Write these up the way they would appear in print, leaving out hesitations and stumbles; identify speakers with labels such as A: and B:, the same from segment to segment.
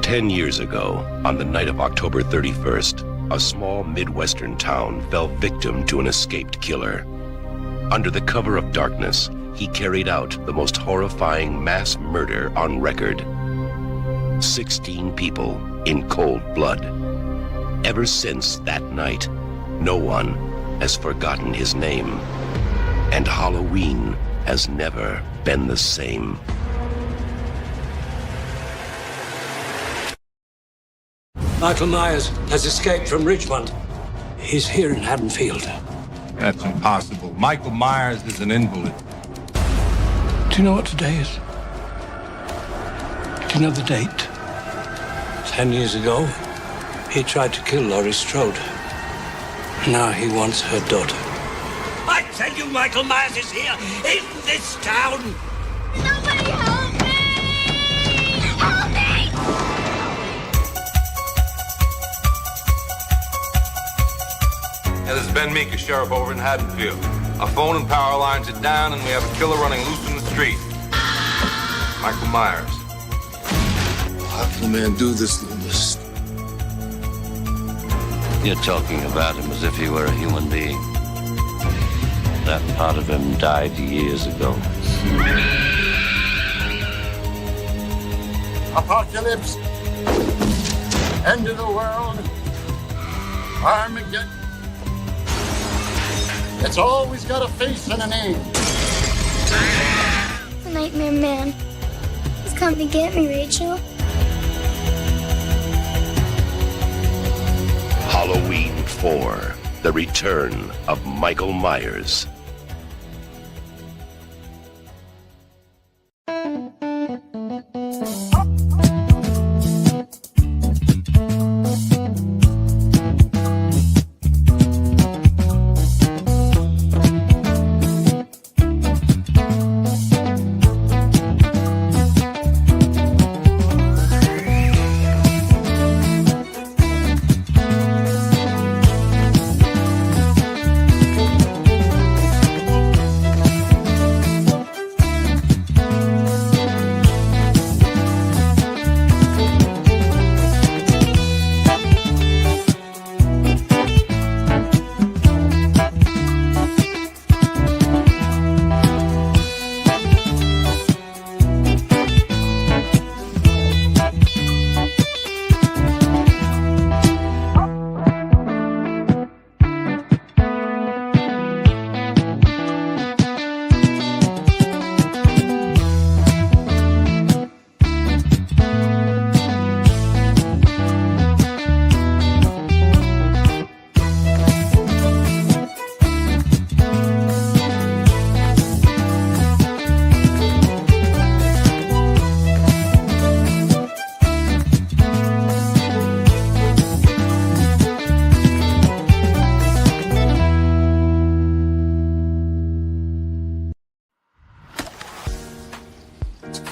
A: 10 years ago, on the night of October 31st, a small Midwestern town fell victim to an escaped killer. Under the cover of darkness, he carried out the most horrifying mass murder on record. 16 people in cold blood. Ever since that night, no one has forgotten his name. And Halloween has never been the same.
B: Michael Myers has escaped from Richmond. He's here in Haddonfield.
C: That's impossible. Michael Myers is an invalid.
B: Do you know what today is? Do you know the date? 10 years ago, he tried to kill Laurie Strode. Now he wants her daughter. I tell you, Michael Myers is here in this town!
D: Somebody help me! Help me!
C: Yeah, this is Ben Meeker, sheriff over in Haddonfield. Our phone and power lines are down, and we have a killer running loose in the street. Michael Myers.
E: How can a man do this, Loomis?
F: You're talking about him as if he were a human being. That part of him died years ago.
E: Apocalypse. End of the world. Armageddon. It's always got a face and a name.
D: The Nightmare Man. He's coming to get me, Rachel.
A: Halloween 4, The Return of Michael Myers.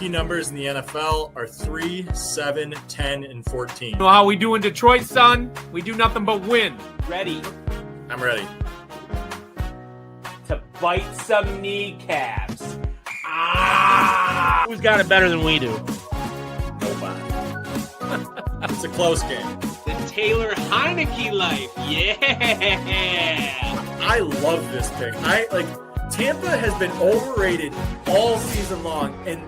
G: Key numbers in the NFL are 3, 7, 10, and 14.
H: You know how we do in Detroit, son? We do nothing but win.
I: Ready
G: I'm ready.
I: to bite some kneecaps. Ah!
H: Who's got it better than we do?
G: Nobody. It's a close game.
I: The Taylor Heineke life. Yeah!
G: I love this pick. Tampa has been overrated all season long, and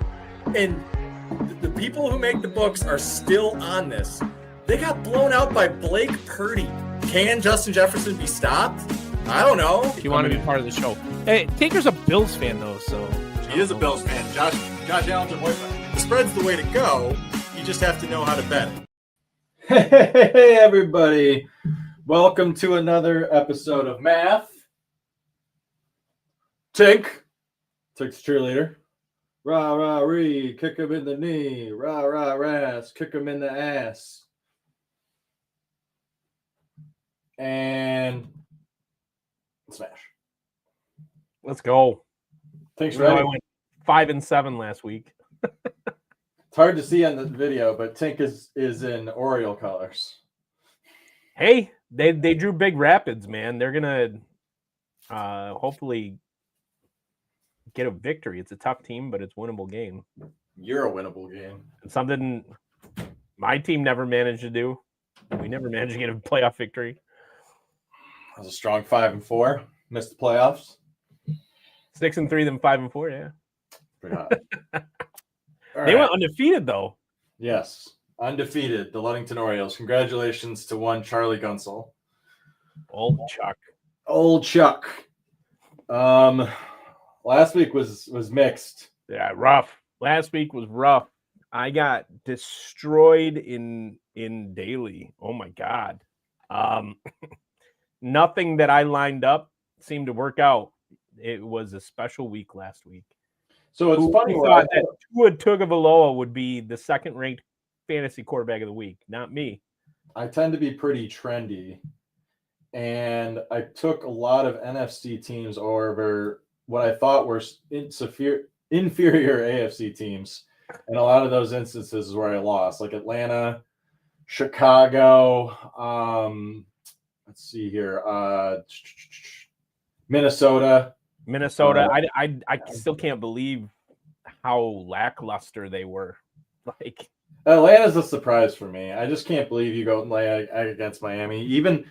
G: the people who make the books are still on this. They got blown out by Blake Purdy. Can Justin Jefferson be stopped? I don't know.
H: If you want to be part of the show. Hey, Tinker's a Bills fan, though, so.
G: He is a Bills fan. Josh Allen's a boyfriend. The spread's the way to go. You just have to know how to bet it.
J: Hey, everybody. Welcome to another episode of Math. Tink's cheerleader. Rah, rah, ree, kick him in the knee. Rah, rah, ras, kick him in the ass. And smash.
H: Let's go.
J: Thanks,
H: You know,
J: ready?
H: I went 5 and 7 last week.
J: It's hard to see on the video, but Tink is in Oriole colors.
H: Hey, they drew Big Rapids, man. They're going to hopefully get a victory. It's a tough team, but it's a winnable game.
J: You're a winnable game.
H: And something My team never managed to do. We never managed to get a playoff victory.
J: That was a strong 5-4. Missed the playoffs.
H: 6-3, then 5-4. Yeah,
J: Pretty hot.
H: they went undefeated though.
J: Yes, undefeated. The Ludington Orioles. Congratulations to one Charlie Gunsel.
H: Old Chuck.
J: Old Chuck. Last week was mixed.
H: Yeah, rough. Last week was rough. I got destroyed in daily. Oh my god. Nothing that I lined up seemed to work out. It was a special week last week.
J: So it's funny.
H: Who thought that Tua Tagovailoa would be the second-ranked fantasy quarterback of the week? Not me.
J: I tend to be pretty trendy, and I took a lot of NFC teams over what I thought were inferior AFC teams. And a lot of those instances is where I lost, like Atlanta, Chicago. Let's see here, Minnesota.
H: I still can't believe how lackluster they were. Like
J: Atlanta's a surprise for me. I just can't believe you go and lay against Miami. Even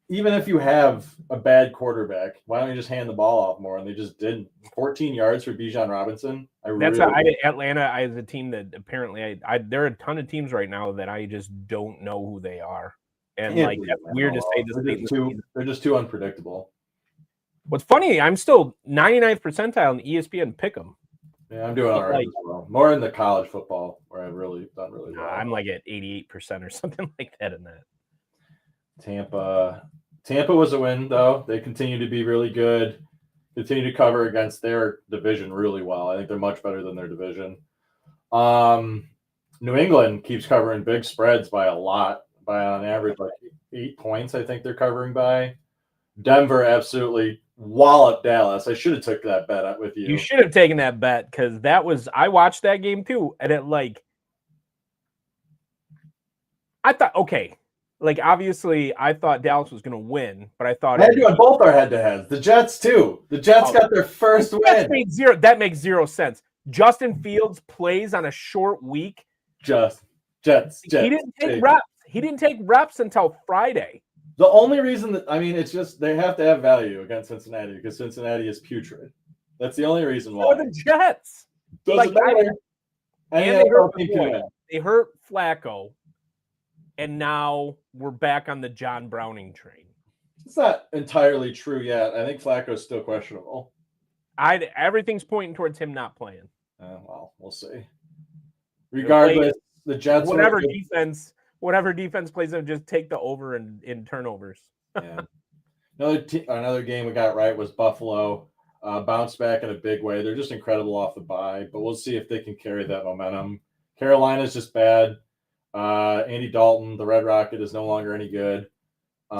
J: if you have a bad quarterback, why don't you just hand the ball off more? And they just didn't. 14 yards for Bijan Robinson.
H: Atlanta is a team that apparently there are a ton of teams right now that I just don't know who they are. And that's weird to say.
J: They're just too unpredictable.
H: What's funny, I'm still 99th percentile in ESPN Pick'em.
J: Yeah, I'm doing all right as well. More in the college football where I've really done really well.
H: I'm like at 88% or something like that in that.
J: Tampa was a win, though. They continue to be really good. Continue to cover against their division really well. I think they're much better than their division. New England keeps covering big spreads by a lot, by on average like 8 points. I think they're covering by. Denver absolutely walloped Dallas. I should have took that bet with you.
H: You should have taken that bet because I watched that game too, and I thought, okay. Like, obviously, I thought Dallas was going to win, but I thought...
J: They're doing both our head-to-heads. The Jets, too. The Jets got their first win.
H: That makes zero sense. Justin Fields plays on a short week.
J: Jets.
H: He didn't take reps. He didn't take reps until Friday.
J: The only reason it's just they have to have value against Cincinnati because Cincinnati is putrid. That's the only reason why.
H: Or the Jets.
J: Doesn't matter.
H: They hurt Flacco. And now we're back on the John Browning train.
J: It's not entirely true yet. I think Flacco's still questionable.
H: Everything's pointing towards him not playing.
J: Well, we'll see. Regardless, the Jets.
H: Whatever defense plays them, just take the over in turnovers.
J: Yeah. Another game we got right was Buffalo. Bounced back in a big way. They're just incredible off the bye, but we'll see if they can carry that momentum. Carolina's just bad. Andy Dalton, the Red Rocket, is no longer any good.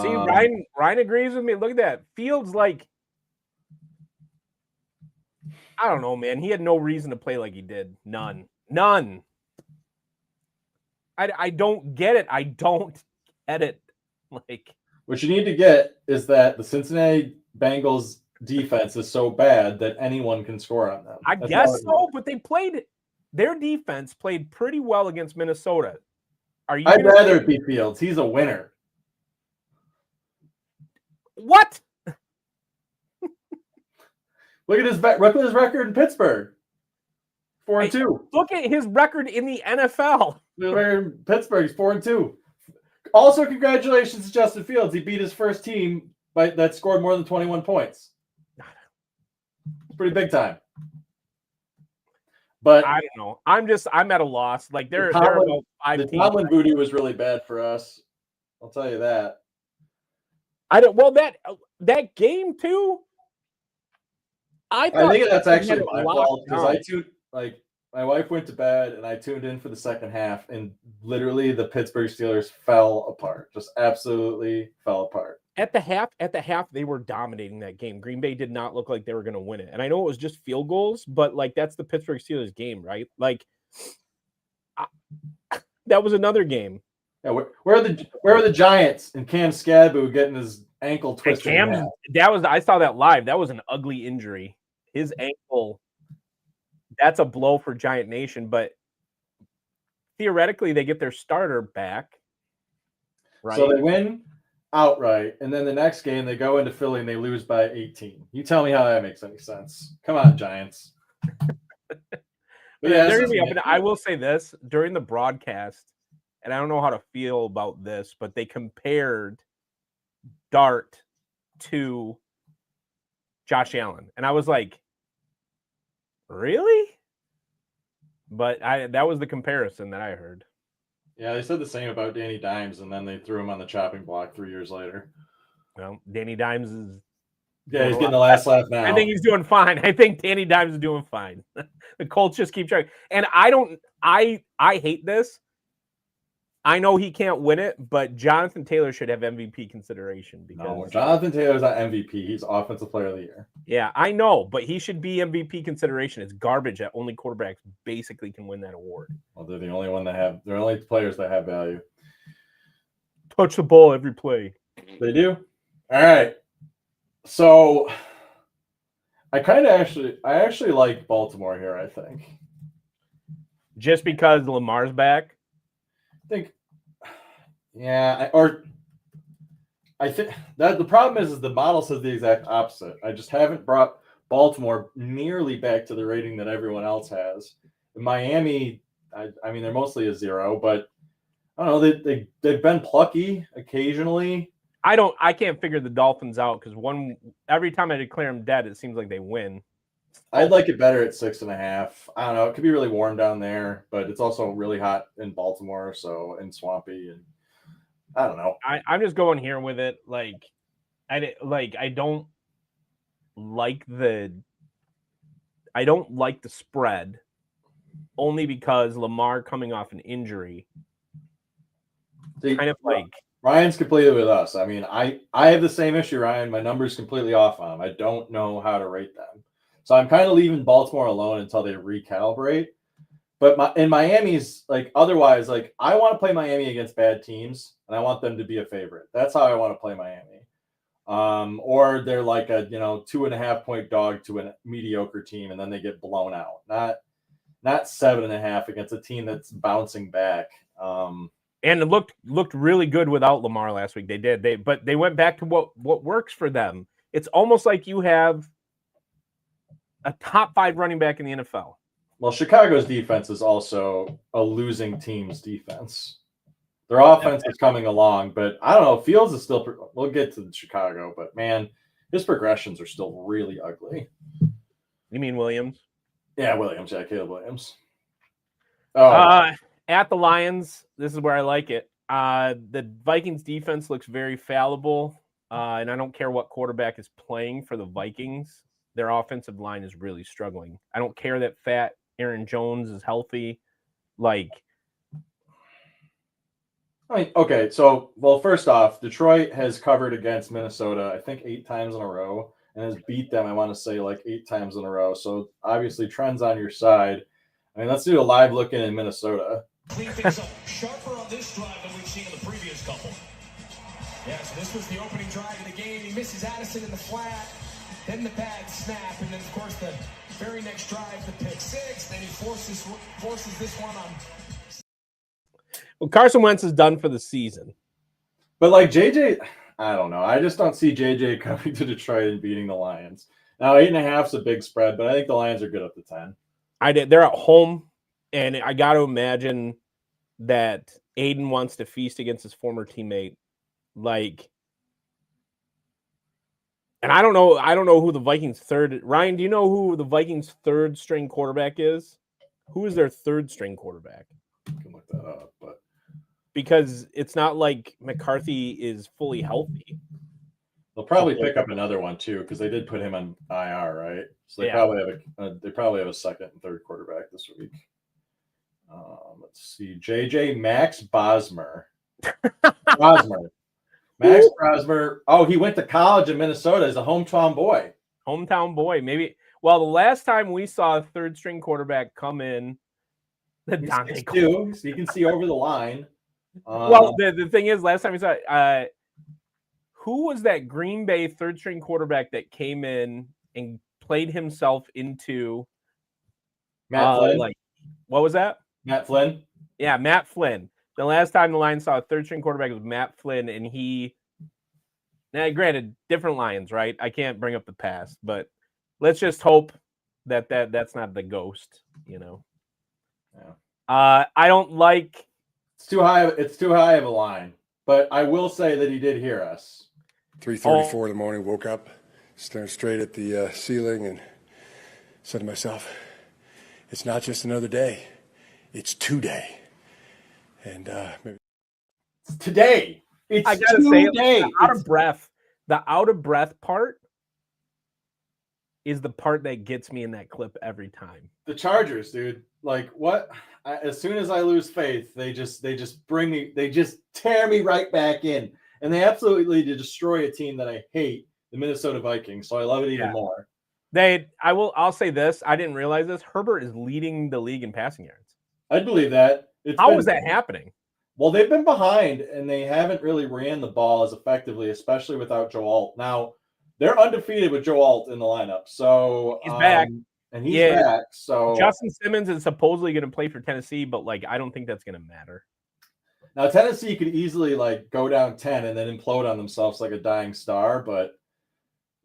H: See, Ryan agrees with me. Look at that. Fields, I don't know, man. He had no reason to play like he did. None. I don't get it. I don't get it.
J: What you need to get is that the Cincinnati Bengals defense is so bad that anyone can score on them.
H: I guess so, but their defense played pretty well against Minnesota.
J: I'd rather it be Fields. He's a winner.
H: What?
J: Look at his record in Pittsburgh. 4-2.
H: Look at his record in the NFL.
J: Pittsburgh's 4-2. Also, congratulations to Justin Fields. He beat his first team that scored more than 21 points. It's pretty big time. But
H: I don't know. I'm at a loss. There are about 5 teams.
J: The Tomlin voodoo was really bad for us. I'll tell you that.
H: That game too. I think
J: that's actually my fault because my wife went to bed and I tuned in for the second half and literally the Pittsburgh Steelers fell apart. Just absolutely fell apart.
H: At the half, they were dominating that game. Green Bay did not look like they were going to win it. And I know it was just field goals, but that's the Pittsburgh Steelers game, right? That was another game.
J: Yeah, where are the Giants and Cam Scadboo getting his ankle twisted?
H: I saw that live. That was an ugly injury. His ankle. That's a blow for Giant Nation, but theoretically they get their starter back. Right.
J: So they win outright, and then the next game they go into Philly and they lose by 18. You tell me how that makes any sense. Come on, Giants.
H: Yeah, they're gonna be up. And I will say this during the broadcast, and I don't know how to feel about this, but they compared Dart to Josh Allen, and I was like, really? But that was the comparison that I heard.
J: Yeah, they said the same about Danny Dimes, and then they threw him on the chopping block 3 years later.
H: Well, Danny Dimes is...
J: Yeah, he's getting the last laugh now.
H: I think he's doing fine. I think Danny Dimes is doing fine. The Colts just keep trying. And I hate this. I know he can't win it, but Jonathan Taylor should have MVP consideration. Because
J: no, Jonathan Taylor's not MVP. He's Offensive Player of the Year.
H: Yeah, I know, but he should be MVP consideration. It's garbage that only quarterbacks basically can win that award.
J: Well, they're the only players that have value.
H: Touch the ball every play.
J: They do. All right. So I actually like Baltimore here, I think.
H: Just because Lamar's back?
J: I think I think that the problem is the model says the exact opposite. I just haven't brought Baltimore nearly back to the rating that everyone else has. In Miami, I mean, they're mostly a 0, but I don't know. They've been plucky occasionally.
H: I can't figure the Dolphins out because every time I declare them dead, it seems like they win.
J: I'd like it better at 6.5. I don't know. It could be really warm down there, but it's also really hot in Baltimore, and swampy, and I don't know.
H: I'm just going here with it. I don't like the spread only because Lamar coming off an injury.
J: Ryan's completely with us. I mean, I have the same issue, Ryan. My number's completely off on them. I don't know how to rate them. So I'm kind of leaving Baltimore alone until they recalibrate. But in Miami's, otherwise, I want to play Miami against bad teams, and I want them to be a favorite. That's how I want to play Miami. Or they're like a 2.5 point dog to a mediocre team, and then they get blown out. Not 7.5 against a team that's bouncing back.
H: And it looked really good without Lamar last week. They did. But they went back to what works for them. It's almost like you have a top 5 running back in the NFL.
J: Well, Chicago's defense is also a losing team's defense. Their offense is coming along, but I don't know. Fields is still. We'll get to Chicago, but man, his progressions are still really ugly.
H: You mean Williams?
J: Yeah, Williams. Yeah, Caleb Williams.
H: At the Lions, this is where I like it. The Vikings defense looks very fallible, and I don't care what quarterback is playing for the Vikings. Their offensive line is really struggling. I don't care that fat Aaron Jones is healthy.
J: Okay. So, first off, Detroit has covered against Minnesota, I think 8 times in a row, and has beat them, I want to say, 8 times in a row. So, obviously, trend's on your side. I mean, let's do a live look in Minnesota.
K: Clean things up sharper on this drive than we've seen in the previous couple. Yeah, so this was the opening drive of the game. He misses Addison in the flat, then the bad snap, and then, of course, the very next drive, the pick 6. Then he forces this one on.
H: Well, Carson Wentz is done for the season.
J: But JJ, I don't know. I just don't see JJ coming to Detroit and beating the Lions. Now, 8.5 is a big spread, but I think the Lions are good up to 10.
H: They're at home, and I got to imagine that Aiden wants to feast against his former teammate. And I don't know who the Vikings third. Ryan, do you know who the Vikings third string quarterback is? Who is their third string quarterback?
J: I can look that up, but
H: because it's not like McCarthy is fully healthy.
J: They'll probably pick up another one too, because they did put him on IR, right? So they probably have a second and third quarterback this week. Let's see, JJ Max Bosmer. Max Bosmer. Oh, he went to college in Minnesota as a hometown boy. Maybe. Well, the last time we saw a third string quarterback come in, so you can see over the line.
H: Well, the thing is, last time we saw who was that Green Bay third string quarterback that came in and played himself into
J: Matt Flynn?
H: what was that?
J: Matt Flynn.
H: Yeah, Matt Flynn. The last time the Lions saw a third-string quarterback was Matt Flynn, and he. Now, granted, different Lions, right? I can't bring up the past, but let's just hope that's not the ghost.
J: Yeah.
H: I don't like.
J: It's too high. It's too high of a line. But I will say that he did hear us.
L: 3:34 in the morning. Woke up, staring straight at the ceiling, and said to myself, "It's not just another day; it's today." And maybe
J: it's today. It's
H: I gotta say,
J: today.
H: Out of breath. The out of breath part is the part that gets me in that clip every time.
J: The Chargers, dude. Like what? As soon as I lose faith, they just bring me. They just tear me right back in, and they absolutely destroy a team that I hate, the Minnesota Vikings. So I love it even more.
H: I'll say this. I didn't realize this. Herbert is leading the league in passing yards.
J: I'd believe that.
H: How is that happening?
J: Well, they've been behind, and they haven't really ran the ball as effectively, especially without Joe Alt. Now, they're undefeated with Joe Alt in the lineup. So
H: he's back.
J: And he's back. So
H: Justin Simmons is supposedly going to play for Tennessee, but I don't think that's going to matter.
J: Now, Tennessee could easily go down 10 and then implode on themselves like a dying star, but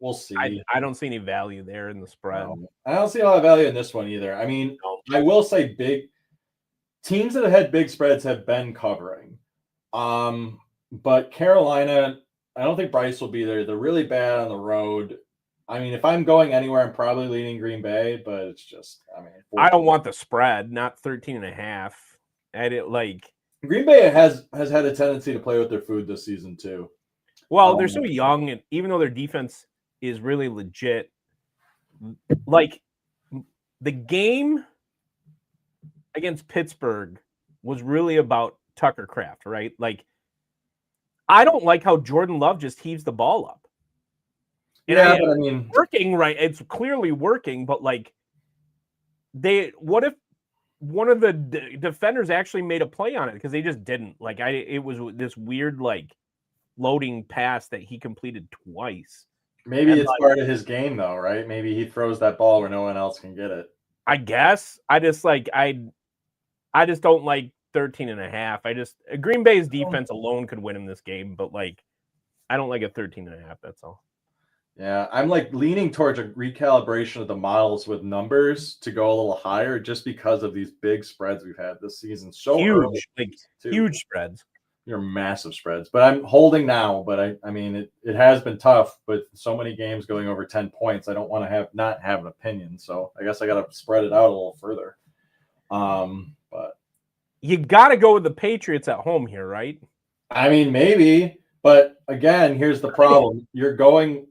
J: we'll see.
H: I don't see any value there in the spread.
J: I don't see a lot of value in this one either. I mean, I will say big teams that have had big spreads have been covering. But Carolina, I don't think Bryce will be there. They're really bad on the road. I mean, if I'm going anywhere, I'm probably leaning Green Bay, but it's just,
H: I don't want the spread, not 13.5.
J: Green Bay has had a tendency to play with their food this season too.
H: Well, they're so young, and even though their defense is really legit, the game against Pittsburgh was really about Tucker Kraft, right? I don't like how Jordan Love just heaves the ball up. And
J: yeah, but I mean,
H: working right. It's clearly working, but what if one of the defenders actually made a play on it because they just didn't? It was this weird floating pass that he completed twice.
J: Maybe it's part of his game, though, right? Maybe he throws that ball where no one else can get it.
H: I guess. I just don't like 13.5. Green Bay's defense alone could win him this game, but I don't like a 13.5. That's all.
J: Yeah, I'm leaning towards a recalibration of the models with numbers to go a little higher just because of these big spreads we've had this season. So
H: huge, huge spreads.
J: You're massive spreads, but I'm holding now. But I mean, it has been tough. But so many games going over 10 points, I don't want to not have an opinion. So I guess I got to spread it out a little further. But
H: you got to go with the Patriots at home here, right?
J: I mean, maybe. But again, here's the problem. You're going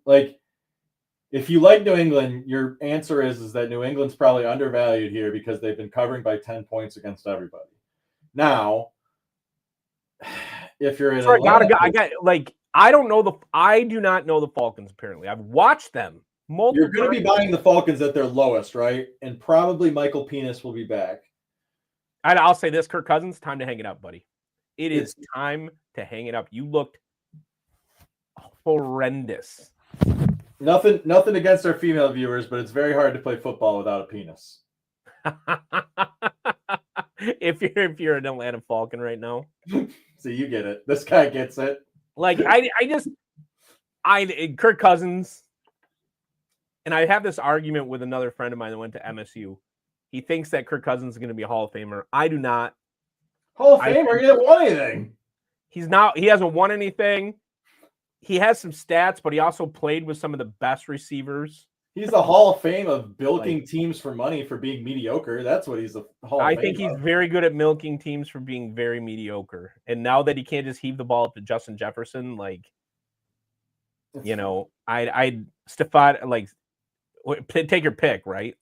J: if you like New England, your answer is that New England's probably undervalued here because they've been covering by 10 points against everybody. Now, if you're in
H: I don't know I do not know the Falcons, apparently. I've watched them multiple
J: You're going to be buying the Falcons at their lowest, right? And probably Michael Penis will be back.
H: I'll say this, Kirk Cousins, time to hang it up, buddy. It is time to hang it up. You looked horrendous.
J: Nothing against our female viewers, but it's very hard to play football without a penis.
H: if you're an Atlanta Falcon right now.
J: See, you get it. This guy gets it.
H: Kirk Cousins, and I have this argument with another friend of mine that went to MSU. He thinks that Kirk Cousins is going to be a Hall of Famer. I do not.
J: Hall of Famer? He hasn't won anything.
H: He's not. He hasn't won anything. He has some stats, but he also played with some of the best receivers.
J: He's the Hall of Fame of bilking teams for money for being mediocre. That's what he's the Hall of Fame.
H: I think he's very good at milking teams for being very mediocre. And now that he can't just heave the ball up to Justin Jefferson, Stefan, take your pick, right?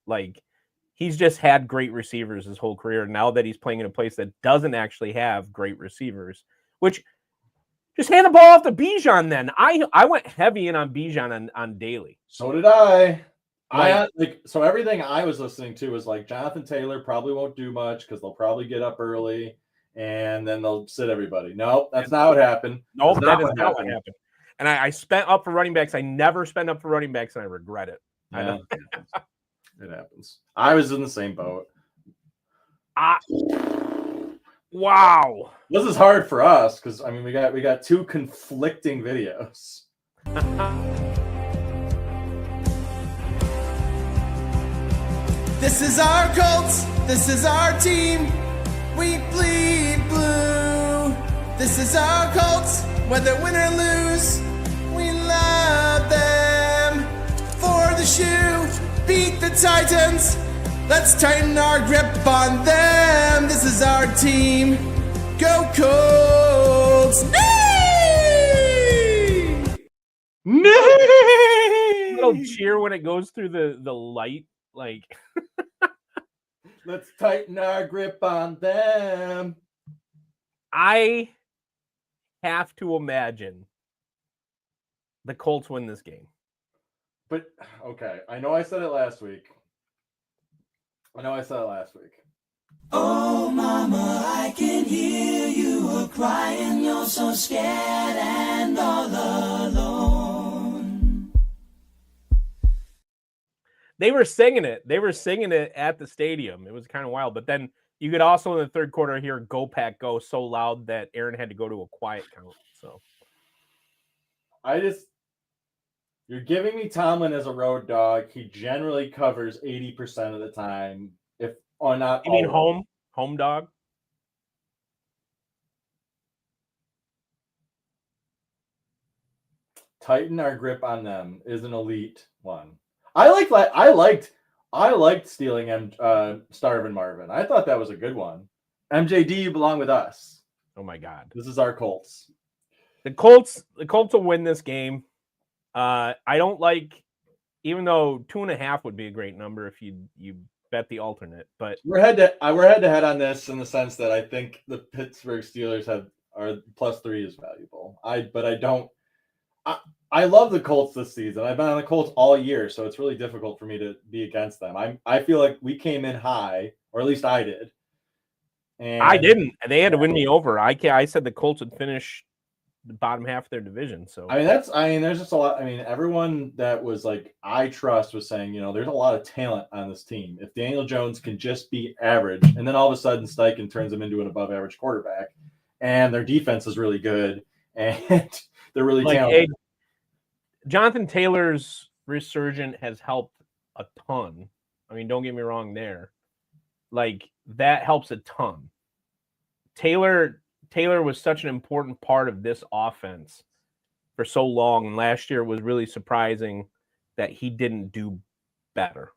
H: He's just had great receivers his whole career. Now that he's playing in a place that doesn't actually have great receivers, which just hand the ball off to Bijan then. I went heavy in on Bijan on daily.
J: So did I. So everything I was listening to was Jonathan Taylor probably won't do much because they'll probably get up early and then they'll sit everybody. Nope, that's not what happened.
H: Nope, that is not what happened. And I spent up for running backs. I never spent up for running backs, and I regret it.
J: Yeah, it happens. I was in the same boat.
H: Wow.
J: This is hard for us because I mean we got two conflicting videos.
M: This is our Colts. This is our team. We bleed blue. This is our Colts. Whether win or lose, we love them. For the shoe, beat the Titans. Let's tighten our grip on them. This is our team. Go Colts! Nay!
J: Nay!
H: Little cheer when it goes through the light, like.
J: Let's tighten our grip on them.
H: I have to imagine the Colts win this game.
J: But okay, I know I said it last week.
M: Oh, mama, I can hear you a crying. You're so scared and all alone.
H: They were singing it. They were singing it at the stadium. It was kind of wild. But then you could also in the third quarter hear "Go Pack Go" so loud that Aaron had to go to a quiet count. So
J: you're giving me Tomlin as a road dog. He generally covers 80% of the time, if or not.
H: You mean home dog?
J: Tighten our grip on them is an elite one. I liked stealing Starvin Marvin. I thought that was a good one. MJD, you belong with us.
H: Oh my God.
J: This is our Colts.
H: The Colts will win this game. I don't like, even though 2.5 would be a great number if you bet the alternate, but
J: we're head to head on this in the sense that I think the Pittsburgh Steelers are +3 is valuable. I love the Colts this season. I've been on the Colts all year, so it's really difficult for me to be against them. I feel like we came in high, or at least I did. And
H: I didn't. They had to win me over. I said the Colts would finish the bottom half of their division. So
J: there's just a lot. I mean, everyone that was like I trust was saying, there's a lot of talent on this team. If Daniel Jones can just be average, and then all of a sudden Steichen turns him into an above-average quarterback, and their defense is really good, and they're really talented.
H: Jonathan Taylor's resurgence has helped a ton. I mean, don't get me wrong there. Like, that helps a ton. Taylor was such an important part of this offense for so long. And last year was really surprising that he didn't do better.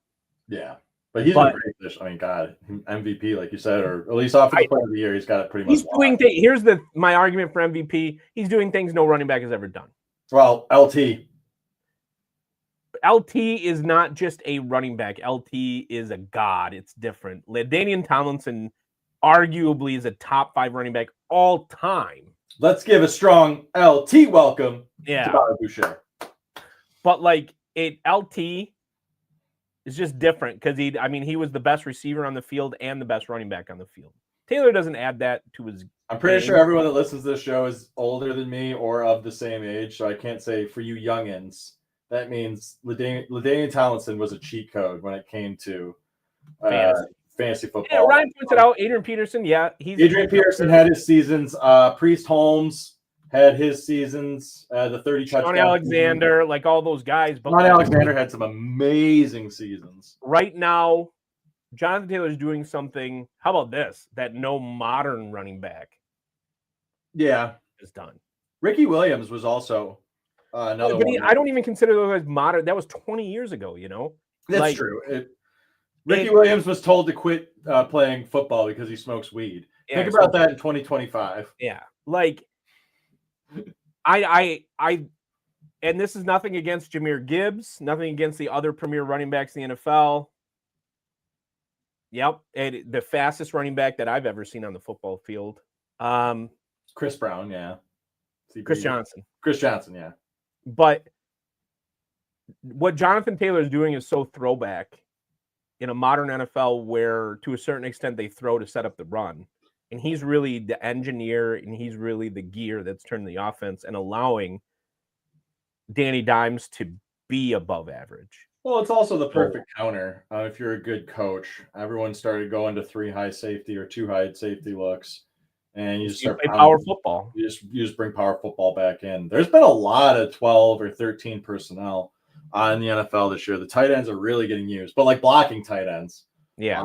J: Yeah. But he's been great this. I mean, God, MVP, like you said, or at least offensive player of the year, he's got it pretty much.
H: He's doing here's my argument for MVP. He's doing things no running back has ever done.
J: Well, LT
H: is not just a running back. LT is a god. It's different. LaDainian Tomlinson arguably is a top 5 running back all time.
J: Let's give a strong LT welcome
H: to
J: Bobby Boucher.
H: But LT is just different because he was the best receiver on the field and the best running back on the field. Taylor doesn't add that to his
J: I'm pretty sure everyone that listens to this show is older than me or of the same age, so I can't say for you youngins. That means LaDainian Tomlinson was a cheat code when it came to fantasy football.
H: Yeah, Ryan pointed out Adrian Peterson. Yeah,
J: Adrian Peterson had his seasons. Priest Holmes had his seasons. The 30 touchdowns.
H: Sean Alexander, like all those guys.
J: But Sean Alexander had some amazing seasons.
H: Right now, Jonathan Taylor is doing something. How about this? That no modern running back.
J: Is done. Ricky Williams was also. Another one.
H: I don't even consider those guys modern. That was 20 years ago,
J: That's true. Ricky Williams was told to quit playing football because he smokes weed. Think about that in 2025.
H: Yeah. I and this is nothing against Jahmyr Gibbs, nothing against the other premier running backs in the NFL. Yep. And the fastest running back that I've ever seen on the football field.
J: Chris Brown, yeah.
H: Chris Johnson,
J: yeah.
H: But what Jonathan Taylor is doing is so throwback in a modern NFL where, to a certain extent, they throw to set up the run. And he's really the engineer, and he's really the gear that's turning the offense and allowing Danny Dimes to be above average.
J: Well, it's also the perfect counter. If you're a good coach, everyone started going to 3 high safety or 2 high safety looks. and you just
H: You
J: start
H: play power football.
J: You just bring power football back in. There's been a lot of 12 or 13 personnel on the NFL this year. The tight ends are really getting used, but like blocking tight ends.
H: Yeah.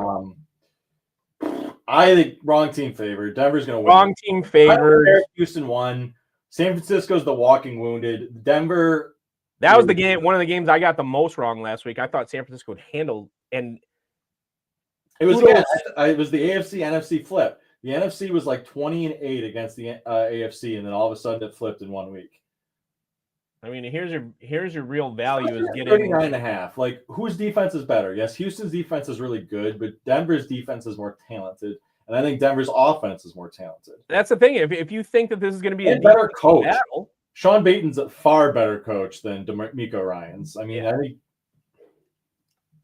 J: I think wrong team favored. Denver's going to win.
H: Wrong team favored.
J: Houston won. San Francisco's the walking wounded. Denver.
H: That was the game. One of the games I got the most wrong last week. I thought San Francisco would handle, and
J: it was it was the AFC NFC flip. The NFC was like 20-8 against the AFC, and then all of a sudden it flipped in 1 week.
H: I mean, here's your real value is getting
J: 39.5. Like, whose defense is better? Yes, Houston's defense is really good, but Denver's defense is more talented, and I think Denver's offense is more talented.
H: That's the thing. If you think that this is going to be
J: a better coach,
H: battle,
J: Sean Payton's a far better coach than DeMeco Ryans. I mean, I think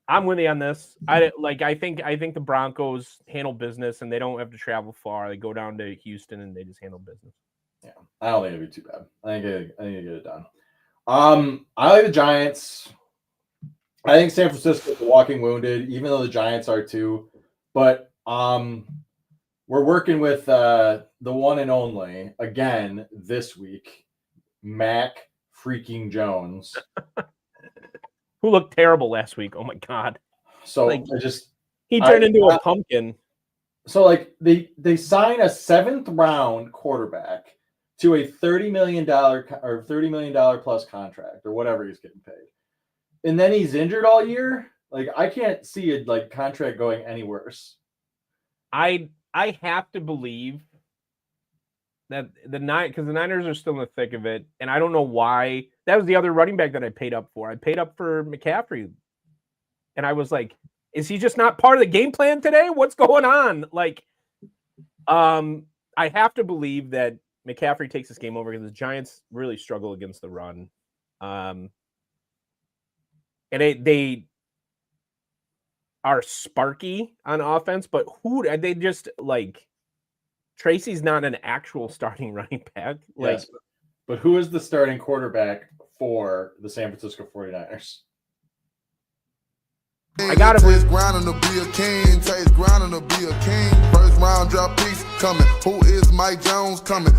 H: I'm with you on this. I think the Broncos handle business, and they don't have to travel far. They go down to Houston and they just handle business.
J: Yeah, I don't think it'd be too bad. I think they get it done. I like the Giants. I think San Francisco is walking wounded, even though the Giants are too. But we're working with the one and only again this week, Mac freaking Jones.
H: Who looked terrible last week. Oh my God.
J: So
H: he turned into a pumpkin.
J: So like they sign a 7th round quarterback to a $30 million or $30 million plus contract or whatever he's getting paid. And then he's injured all year. Like, I can't see a contract going any worse.
H: I have to believe that the Niners are still in the thick of it, and I don't know why. That was the other running back that I paid up for. I paid up for McCaffrey, and I was like, "Is he just not part of the game plan today? What's going on?" Like, I have to believe that McCaffrey takes this game over because the Giants really struggle against the run, and they are sparky on offense, but they just like. Tracy's not an actual starting running back.
J: Yes, but who is the starting quarterback for the San Francisco 49ers?
N: I gotta taste grinding to be a king. Taste grinding to be a king. First round drop piece coming. Who is Mike Jones coming?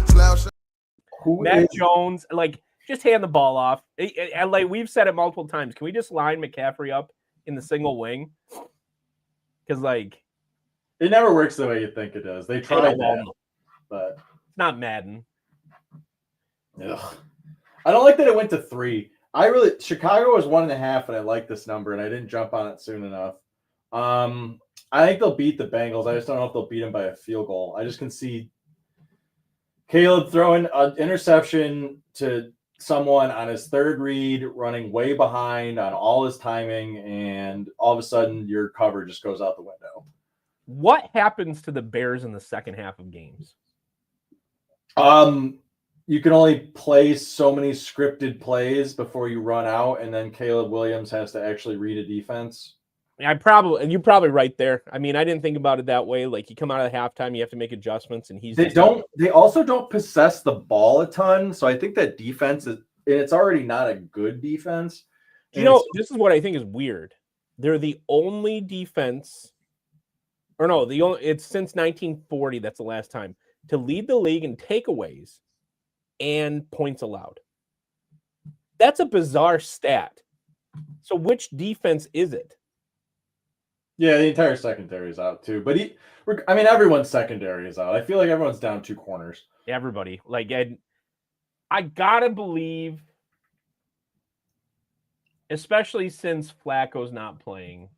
H: Matt Jones, like, just hand the ball off. And like we've said it multiple times, can we just line McCaffrey up in the single wing? Because like.
J: It never works the way you think it does. They try that, but
H: it's not Madden.
J: Ugh. I don't like that it went to 3. Chicago was 1.5, and I like this number, and I didn't jump on it soon enough. I think they'll beat the Bengals. I just don't know if they'll beat them by a field goal. I just can see Caleb throwing an interception to someone on his 3rd read, running way behind on all his timing, and all of a sudden your cover just goes out the window.
H: What happens to the Bears in the second half of games?
J: You can only play so many scripted plays before you run out, and then Caleb Williams has to actually read a defense.
H: You're probably right there. I mean, I didn't think about it that way. Like, you come out of the halftime, you have to make adjustments, and
J: they also don't possess the ball a ton. So I think that defense is, and it's already not a good defense.
H: This is what I think is weird. They're the only defense. Or no, it's since 1940, that's the last time, to lead the league in takeaways and points allowed. That's a bizarre stat. So which defense is it?
J: Yeah, the entire secondary is out too. But everyone's secondary is out. I feel like everyone's down 2 corners.
H: Everybody. Like, I gotta believe, especially since Flacco's not playing,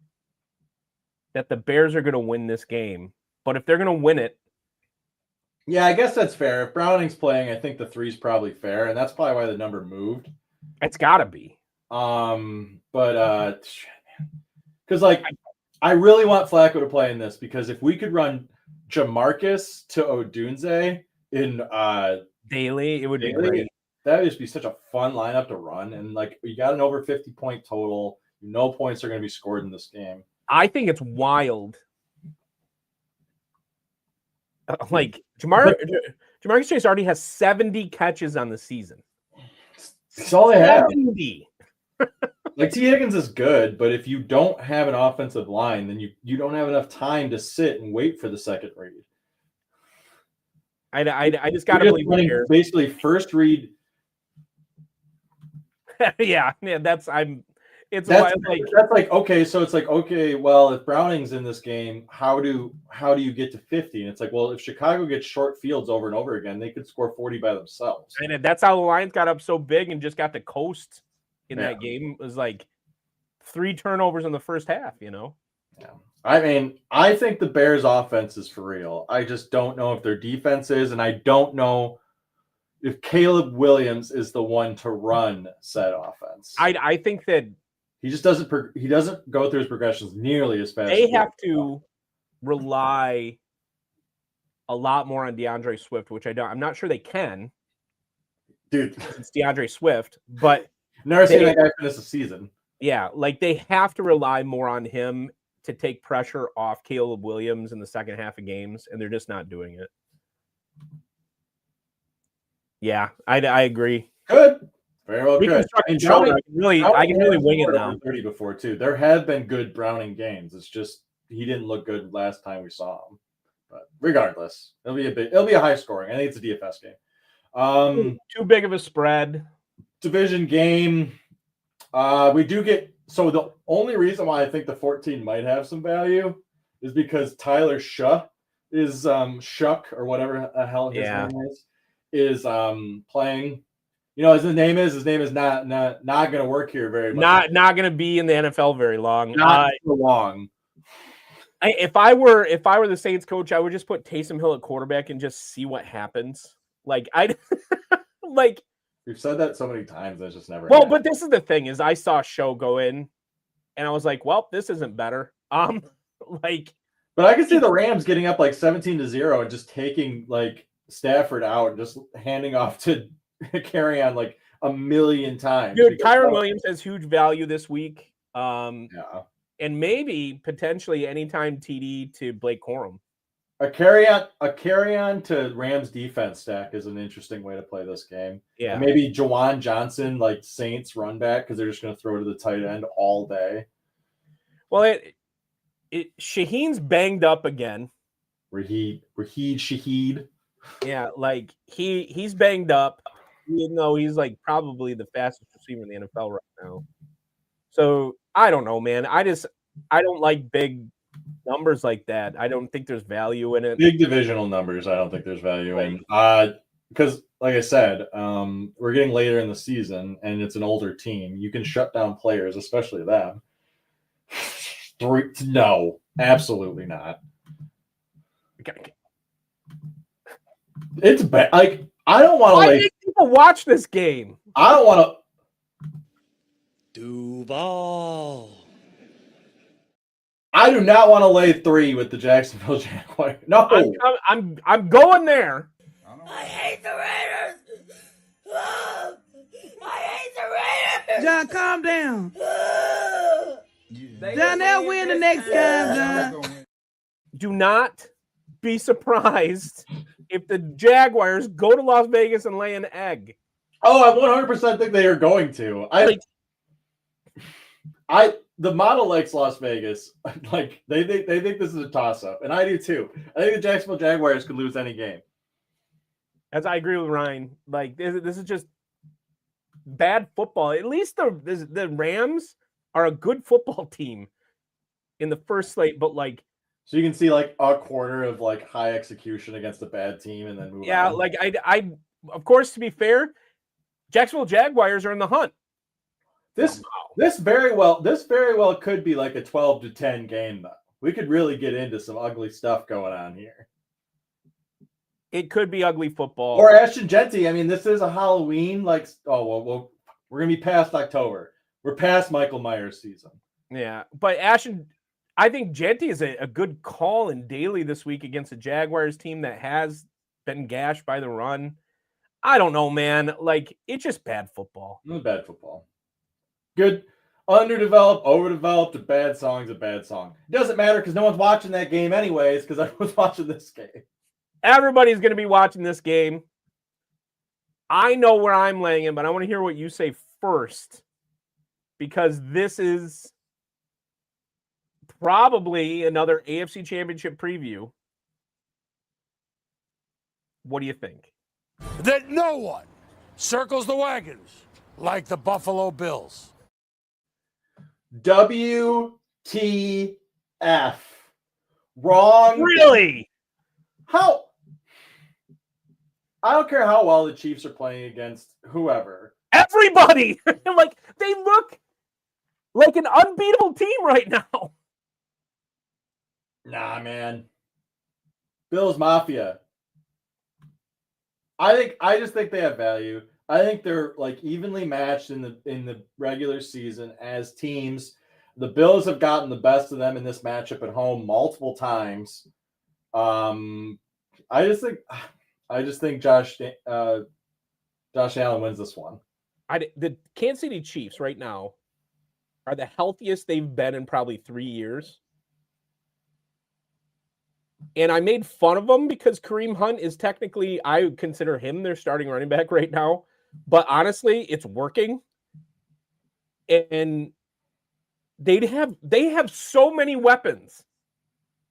H: that the Bears are going to win this game. But if they're going to win it.
J: Yeah, I guess that's fair. If Browning's playing, I think the 3's probably fair. And that's probably why the number moved.
H: It's got to be.
J: Because like, I really want Flacco to play in this, because if we could run Jamarcus to Odunze in
H: daily, it would be great.
J: That would just be such a fun lineup to run. And like, you got an over 50-point total. No points are going to be scored in this game.
H: I think it's wild. Like, Jamarcus Chase already has 70 catches on the season.
J: That's all they have.
H: 70.
J: Like, T. Higgins is good, but if you don't have an offensive line, then you don't have enough time to sit and wait for the second read.
H: I just got to believe the Bears.
J: Basically, first read.
H: yeah, that's It's
J: that's
H: like
J: okay. So it's like, okay, well, if Browning's in this game, how do you get to 50? And it's like, well, if Chicago gets short fields over and over again, they could score 40 by themselves.
H: And that's how the Lions got up so big and just got to coast in that game. It was like 3 turnovers in the first half,
J: Yeah. I mean, I think the Bears offense is for real. I just don't know if their defense is, and I don't know if Caleb Williams is the one to run said offense.
H: I think that
J: he just doesn't go through his progressions nearly as fast.
H: They have to rely a lot more on DeAndre Swift, which I'm not sure they can.
J: Dude,
H: it's DeAndre Swift, but
J: never seen that guy finish the season.
H: Yeah, like they have to rely more on him to take pressure off Caleb Williams in the second half of games, and they're just not doing it. Yeah, I agree.
J: Good. Very well good.
H: I can really wing it now.
J: 30 before too. There have been good Browning games. It's just he didn't look good last time we saw him. But regardless, it'll be a high scoring. I think it's a DFS game.
H: Too big of a spread.
J: Division game. We do get the only reason why I think the 14 might have some value is because Tyler Shuck is Shuck or whatever the hell his name is playing. You know, his name is not going to work here very much.
H: Not going to be in the NFL very long.
J: Not for long.
H: If I were the Saints coach, I would just put Taysom Hill at quarterback and just see what happens. Like
J: we've said that so many times, it's just never.
H: Well, but this is the thing: is I saw Show go in, and I was like, "Well, this isn't better."
J: But I can see the Rams getting up like 17-0 and just taking like Stafford out and just handing off to carry on like a million times.
H: Dude, Kyron Williams has huge value this week. And maybe potentially anytime TD to Blake Corum.
J: A carry on to Rams defense stack is an interesting way to play this game.
H: Yeah.
J: And maybe Jawan Johnson, like Saints run back, because they're just going to throw to the tight end all day.
H: Well, Shaheen's banged up again.
J: Raheed Shaheed.
H: Yeah, like he's banged up, even though he's like probably the fastest receiver in the NFL right now. So I don't know, man. I don't like big numbers like that. I don't think there's value in it.
J: Big divisional numbers, I don't think there's value in. Because, like I said, we're getting later in the season, and it's an older team. You can shut down players, especially them. No, absolutely not. It's bad. Like, I don't want to.
H: Why make people watch this game?
J: I don't want to.
B: Duval.
J: I do not want to lay 3 with the Jacksonville Jaguars. No,
H: I'm going there.
M: I hate the Raiders. I hate the Raiders. John, calm down. John, they'll win the next time, John.
H: Do not be surprised if the Jaguars go to Las Vegas and lay an egg.
J: Oh, I 100% think they are going to. The model likes Las Vegas. Like they think this is a toss-up, and I do too. I think the Jacksonville Jaguars could lose any game.
H: As I agree with Ryan, like this is just bad football. At least the Rams are a good football team in the first slate, but like.
J: So you can see like a quarter of like high execution against a bad team, and then move.
H: Yeah,
J: on.
H: like I of course, to be fair, Jacksonville Jaguars are in the hunt.
J: This very well could be like a 12-10 game though. We could really get into some ugly stuff going on here.
H: It could be ugly football.
J: Or Ashton Genty. I mean, this is a Halloween. Like, well, we're gonna be past October. We're past Michael Myers season.
H: Yeah, but Ashton. I think Genty is a good call in daily this week against a Jaguars team that has been gashed by the run. I don't know, man. Like, it's just bad football.
J: Bad football. Good. Underdeveloped, overdeveloped, a bad song's a bad song. It doesn't matter because no one's watching that game anyways because everyone's watching this game.
H: Everybody's going to be watching this game. I know where I'm laying in, but I want to hear what you say first because this is probably another AFC Championship preview. What do you think?
O: That no one circles the wagons like the Buffalo Bills.
J: WTF. Wrong.
H: Really?
J: How? I don't care how well the Chiefs are playing against whoever.
H: Everybody! Like, they look like an unbeatable team right now.
J: Nah, man. Bills Mafia. I just think they have value. I think they're like evenly matched in the regular season as teams. The Bills have gotten the best of them in this matchup at home multiple times. I just think Josh Allen wins this one.
H: The Kansas City Chiefs right now are the healthiest they've been in probably 3 years. And I made fun of them because Kareem Hunt is technically, I would consider him their starting running back right now. But honestly, it's working. And they have so many weapons.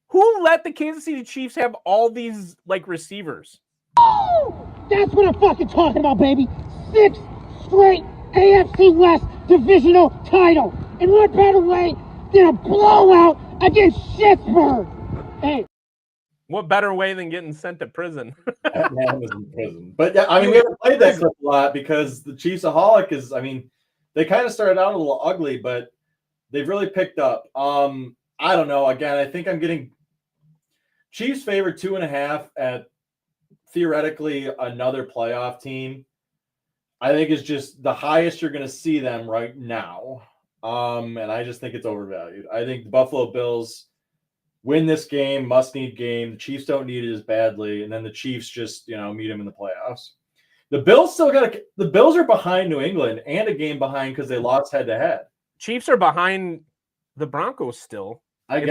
H: Who let the Kansas City Chiefs have all these like receivers?
P: Oh, that's what I'm fucking talking about, baby. 6 straight AFC West divisional title. And what better way than a blowout against Pittsburgh? Hey.
H: What better way than getting sent to prison?
J: That man was in prison. But yeah, I mean, we haven't played that clip a lot because the Chiefsaholic is, I mean, they kind of started out a little ugly, but they've really picked up. I don't know. Again, I think I'm getting Chiefs favored 2.5 at theoretically another playoff team. I think it's just the highest you're going to see them right now. And I just think it's overvalued. I think the Buffalo Bills win this game, must-need game. The Chiefs don't need it as badly, and then the Chiefs just, meet them in the playoffs. The Bills the Bills are behind New England and a game behind because they lost head-to-head.
H: Chiefs are behind the Broncos still.
J: And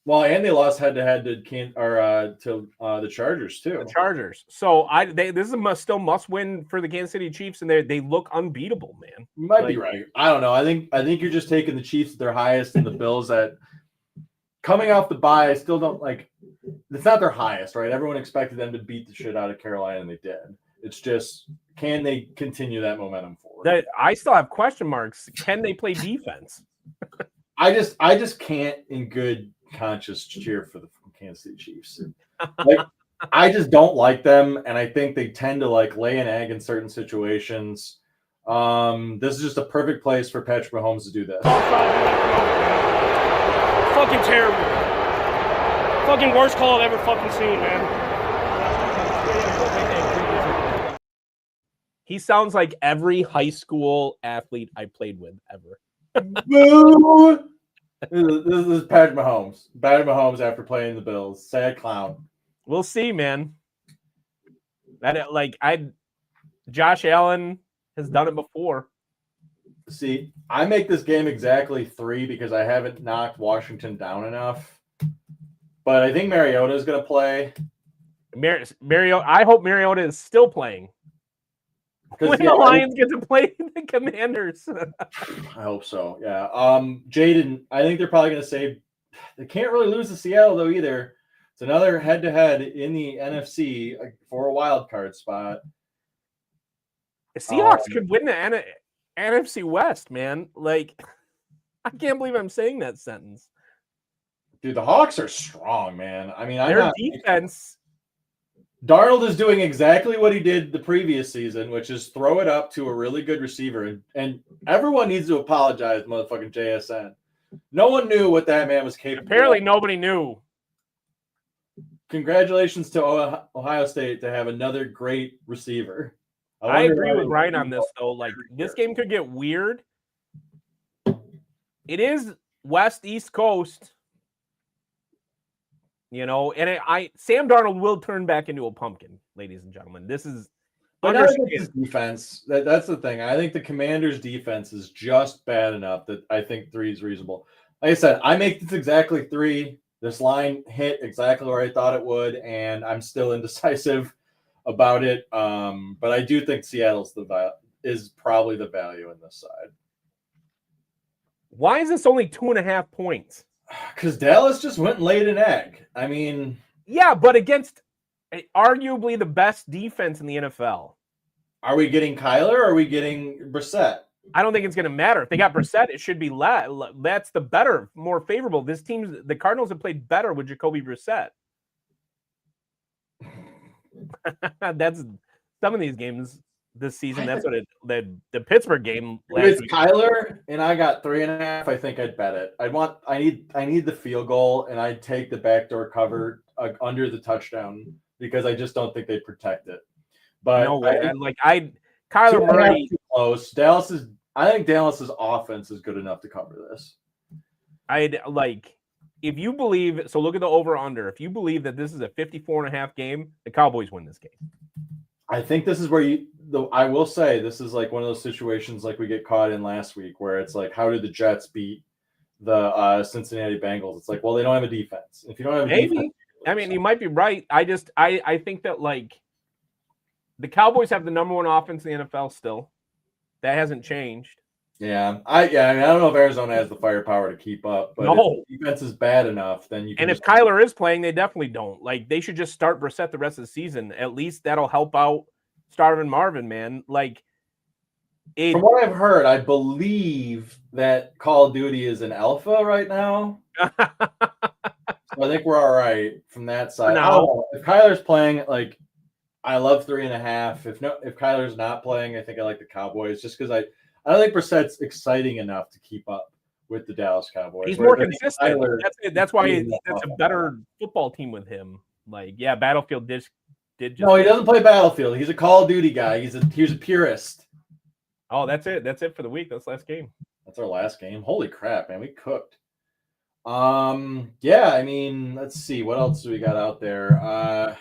J: they lost head-to-head to the Chargers too.
H: The Chargers. So this is a still must-win for the Kansas City Chiefs, and they look unbeatable, man.
J: You might be right. I don't know. I think you're just taking the Chiefs at their highest and the Bills at coming off the bye. I still don't like. It's not their highest, right? Everyone expected them to beat the shit out of Carolina, and they did. It's just, can they continue that momentum forward?
H: I still have question marks. Can they play defense?
J: I just can't, in good conscience, cheer for the Kansas City Chiefs. Like, I just don't like them, and I think they tend to like lay an egg in certain situations. This is just a perfect place for Patrick Mahomes to do this.
Q: Fucking terrible. Fucking worst call I've ever fucking seen, man.
H: He sounds like every high school athlete I played with ever.
J: Boo! This is Patrick Mahomes. Patrick Mahomes after playing the Bills. Sad clown.
H: We'll see, man. Josh Allen has done it before.
J: See, I make this game exactly 3 because I haven't knocked Washington down enough. But I think Mariota is going to play.
H: Mariota. I hope Mariota is still playing. When the Lions get to play the Commanders.
J: I hope so. Yeah. Jaden, I think they're probably going to say they can't really lose to Seattle though either. It's another head-to-head in the NFC for a wild card spot.
H: The Seahawks could win the NFC West, man. Like, I can't believe I'm saying that sentence.
J: Dude, the Hawks are strong, man. I mean,
H: their defense.
J: Darnold is doing exactly what he did the previous season, which is throw it up to a really good receiver. And everyone needs to apologize, motherfucking JSN. No one knew what that man was capable of.
H: Apparently nobody knew.
J: Congratulations to Ohio State to have another great receiver.
H: I agree with Ryan on this, though. Like, this game could get weird. It is East Coast. And Sam Darnold will turn back into a pumpkin, ladies and gentlemen. This is
J: defense. That's the thing. I think the Commanders' defense is just bad enough that I think 3 is reasonable. Like I said, I make this exactly 3. This line hit exactly where I thought it would, and I'm still indecisive about it. But I do think Seattle's is probably the value in this side.
H: Why is this only 2.5 points?
J: Because Dallas just went and laid an egg. I mean,
H: yeah, but against Arguably the best defense in the NFL.
J: Are we getting Kyler or are we getting Brissett?
H: I don't think it's going to matter. If they got Brissett, it should be that's the better, more favorable. The Cardinals have played better with Jacoby Brissett. That's some of these games this season. That's what the Pittsburgh game
J: if it's Kyler and I got 3.5, I think I'd bet it. I need the field goal and I'd take the backdoor cover under the touchdown because I just don't think they'd protect it. But
H: no way. Kyler Murray
J: too close. I think Dallas's offense is good enough to cover this.
H: If you believe, so look at the over-under. If you believe that this is a 54.5 game, the Cowboys win this game.
J: I think this is where I will say this is like one of those situations like we get caught in last week where it's like, how did the Jets beat the Cincinnati Bengals? It's like, well, they don't have a defense. If you don't have a defense,
H: I mean, you might be right. I think that the Cowboys have the number one offense in the NFL still. That hasn't changed.
J: Yeah. I don't know if Arizona has the firepower to keep up, but
H: no.
J: If the defense is bad enough, then you can.
H: And if Kyler is playing, they definitely don't. They should just start Brissett the rest of the season. At least that'll help out Starvin Marvin, man.
J: From what I've heard, I believe that Call of Duty is an alpha right now. So I think we're all right from that side. If Kyler's playing, I love 3.5. If Kyler's not playing, I think I like the Cowboys just because I don't think Brissett's exciting enough to keep up with the Dallas Cowboys.
H: He's more consistent. That's why that's a better football team with him. Battlefield did just.
J: No, he doesn't play Battlefield. He's a Call of Duty guy. He's a purist.
H: Oh, that's it. That's it for the week. That's last game.
J: That's our last game. Holy crap, man. We cooked. Yeah, I mean, let's see. What else do we got out there?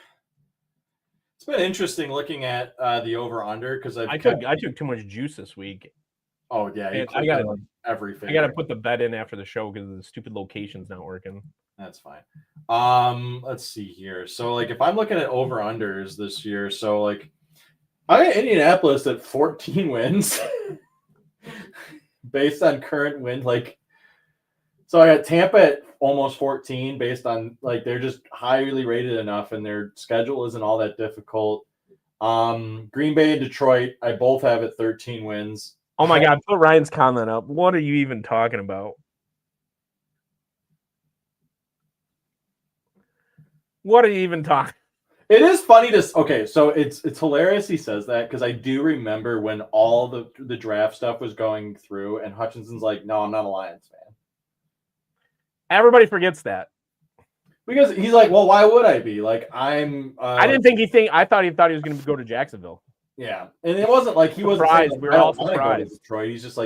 J: It's been interesting looking at the over/under because I
H: took too much juice this week.
J: Oh yeah,
H: I got
J: everything.
H: I got to put the bet in after the show because the stupid location's not working.
J: That's fine. Let's see here. So if I'm looking at over/unders this year, so I got Indianapolis at 14 wins based on current win. So I got Tampa at almost 14 based on they're just highly rated enough and their schedule isn't all that difficult. Green Bay and Detroit, I both have at 13 wins.
H: Oh my God, put Ryan's comment up. What are you even talking about? What are you even talking?
J: It is funny so it's hilarious he says that because I do remember when all the draft stuff was going through and Hutchinson's like, no, I'm not a Lions fan.
H: Everybody forgets that.
J: Because he's like, well, why would I be? I'm
H: I didn't think I thought he was going to go to Jacksonville.
J: Yeah. And it wasn't like he wasn't
H: surprised. We were all surprised.
J: Detroit. He's just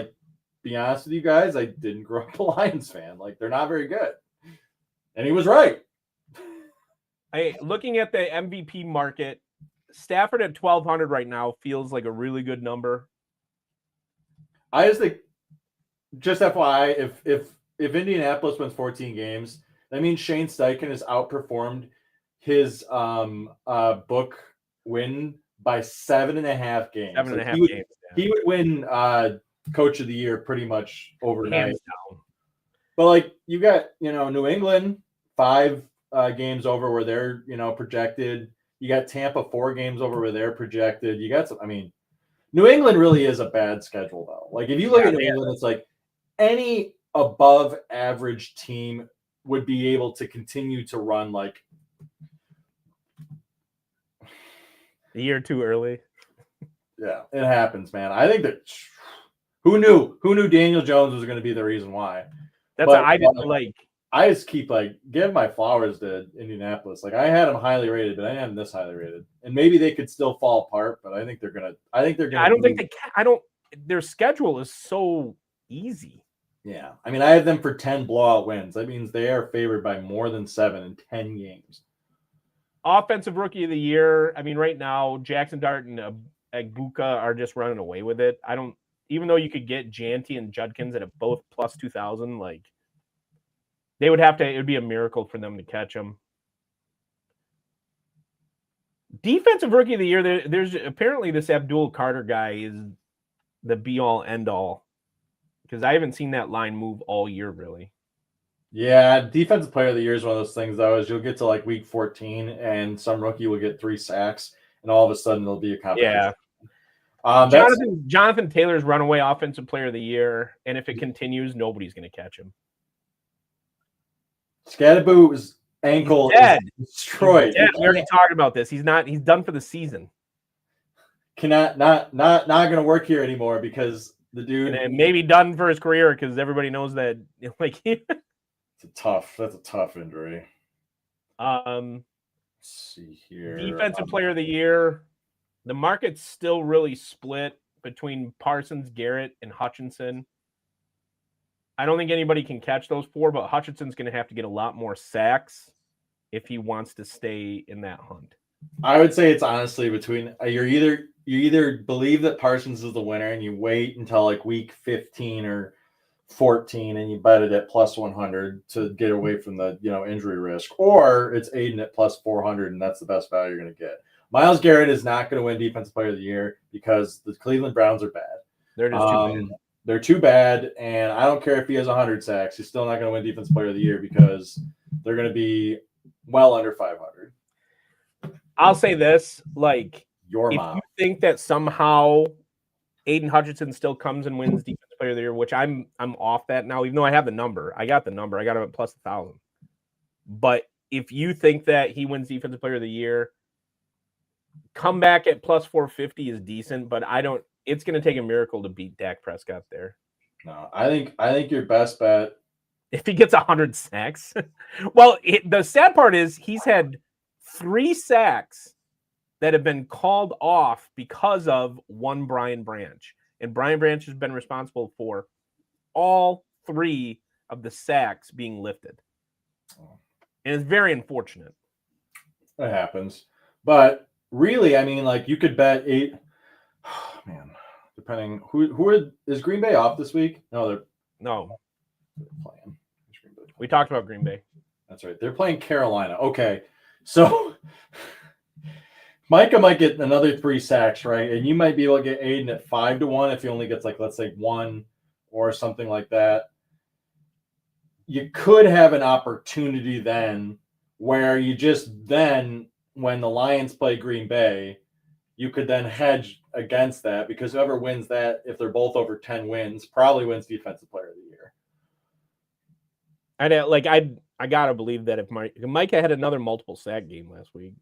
J: be honest with you guys, I didn't grow up a Lions fan. They're not very good. And he was right.
H: Hey, looking at the MVP market, Stafford at 1,200 right now feels like a really good number.
J: I just think, just FYI, if Indianapolis wins 14 games, that means Shane Steichen has outperformed his book win by 7.5 games.
H: 7.5 games.
J: He would win Coach of the Year pretty much overnight. Hands down. But you got New England 5 games over where they're projected. You got Tampa 4 games over where they're projected. You got New England really is a bad schedule though. If you look at New England, it's any above average team would be able to continue to run
H: a year too early.
J: Yeah, it happens, man. I think that who knew Daniel Jones was going to be the reason why. I just keep give my flowers to Indianapolis. I had them highly rated, but I didn't have them this highly rated. And maybe they could still fall apart, but I think they're gonna. I don't think they can.
H: Their schedule is so easy.
J: Yeah, I mean, I have them for 10 blowout wins. That means they are favored by more than 7 in 10 games.
H: Offensive Rookie of the Year. I mean, right now, Jackson Dart and Agbuka are just running away with it. Even though you could get Janty and Judkins at both plus 2,000, they would have to. It would be a miracle for them to catch them. Defensive Rookie of the Year. There's apparently this Abdul Carter guy is the be all end all. Because I haven't seen that line move all year, really.
J: Yeah, defensive player of the year is one of those things, though, is you'll get to like week 14 and some rookie will get 3 sacks, and all of a sudden there'll be a competition.
H: Yeah. Jonathan Taylor's runaway offensive player of the year, and if it continues, nobody's going to catch him.
J: Scadaboo's ankle is destroyed.
H: We already talked about this. He's done for the season.
J: Not going to work here anymore because the dude
H: and maybe done for his career because everybody knows that like
J: that's a tough injury.
H: Let's
J: see here.
H: Defensive player of the year. The market's still really split between Parsons, Garrett, and Hutchinson. I don't think anybody can catch those 4, but Hutchinson's going to have to get a lot more sacks if he wants to stay in that hunt.
J: I would say it's honestly between you either believe that Parsons is the winner and you wait until like week 15 or 14 and you bet it at plus 100 to get away from the injury risk, or it's Aiden at plus 400 and that's the best value you're going to get. Myles Garrett is not going to win Defensive Player of the Year because the Cleveland Browns are bad.
H: They're just too bad.
J: They're too bad, and I don't care if he has 100 sacks. He's still not going to win Defensive Player of the Year because they're going to be well under 500.
H: I'll say this, like,
J: your
H: if
J: mom.
H: you think that somehow Aiden Hutchinson still comes and wins Defensive Player of the Year, which I'm off that now, even though I have the number. I got the number. I got him at plus 1,000. But if you think that he wins Defensive Player of the Year, come back at plus 450 is decent, but it's going to take a miracle to beat Dak Prescott there.
J: No, I think your best bet,
H: if he gets 100 sacks. Well, the sad part is he's had 3 sacks that have been called off because of one Brian Branch. And Brian Branch has been responsible for all 3 of the sacks being lifted. And it's very unfortunate.
J: It happens. But really, I mean, like, you could bet 8. Oh, man, depending is Green Bay off this week? No, they're playing.
H: We talked about Green Bay.
J: That's right. They're playing Carolina. Okay, so Micah might get another 3 sacks, right? And you might be able to get Aiden at 5-1 if he only gets, like, let's say 1 or something like that. You could have an opportunity then where you just then, when the Lions play Green Bay, you could then hedge against that because whoever wins that, if they're both over 10 wins, probably wins Defensive Player of the Year.
H: I gotta believe that if Micah had another multiple sack game last week.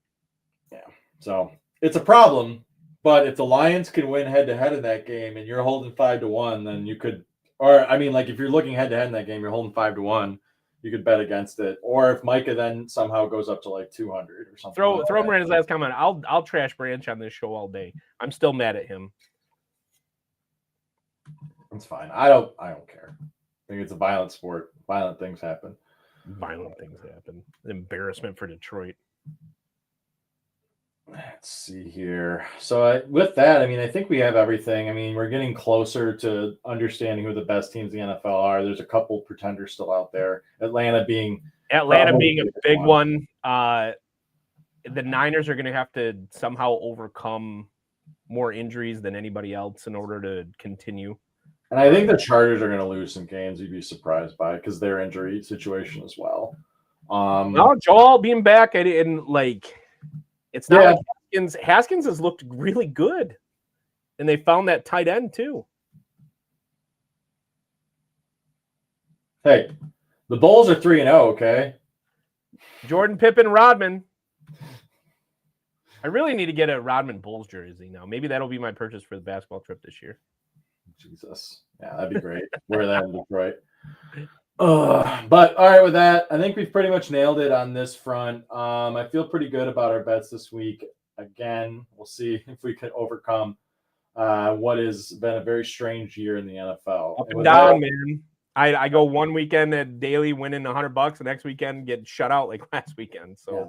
J: Yeah. So it's a problem, but if the Lions can win head to head in that game and you're holding 5-1, then you could, or I mean, like if you're looking head to head in that game, you're holding 5-1, you could bet against it. Or if Micah then somehow goes up to like 200 or something.
H: Throw Brandon's last comment. I'll trash Branch on this show all day. I'm still mad at him.
J: It's fine. I don't care. I think it's a violent sport. Violent things happen.
H: Embarrassment for Detroit.
J: Let's see here. So with that, I mean, I think we have everything. I mean, we're getting closer to understanding who the best teams in the NFL are. There's a couple pretenders still out there. Atlanta being
H: a big one. The Niners are going to have to somehow overcome more injuries than anybody else in order to continue.
J: And I think the Chargers are going to lose some games you'd be surprised by because their injury situation as well.
H: Joel being back and like it's not like Haskins. Haskins has looked really good, and they found that tight end too.
J: Hey, the Bulls are 3-0. Okay,
H: Jordan Pippen, Rodman. I really need to get a Rodman Bulls jersey now. Maybe that'll be my purchase for the basketball trip this year.
J: Jesus. Yeah, that'd be great. Wear that in Detroit. But all right, with that, I think we've pretty much nailed it on this front. I feel pretty good about our bets this week. Again, we'll see if we can overcome what has been a very strange year in the NFL.
H: Up and down, man. I go one weekend at daily winning $100, the next weekend get shut out like last weekend. So,
J: yeah.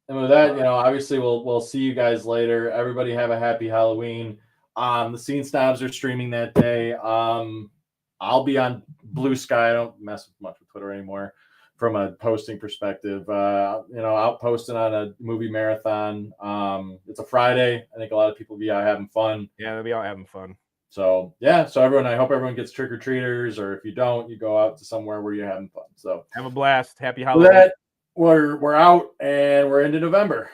J: And with that, obviously we'll see you guys later. Everybody have a happy Halloween. The Scene Snobs are streaming that day. I'll be on Blue Sky. I don't mess much with Twitter anymore from a posting perspective. Out posting on a movie marathon. It's a Friday. I think a lot of people will be out having fun.
H: Yeah, they'll be out having fun.
J: So yeah, so everyone, I hope everyone gets trick or treaters, or if you don't, you go out to somewhere where you're having fun. So
H: have a blast. Happy
J: with
H: holidays.
J: that, we're out and we're into November.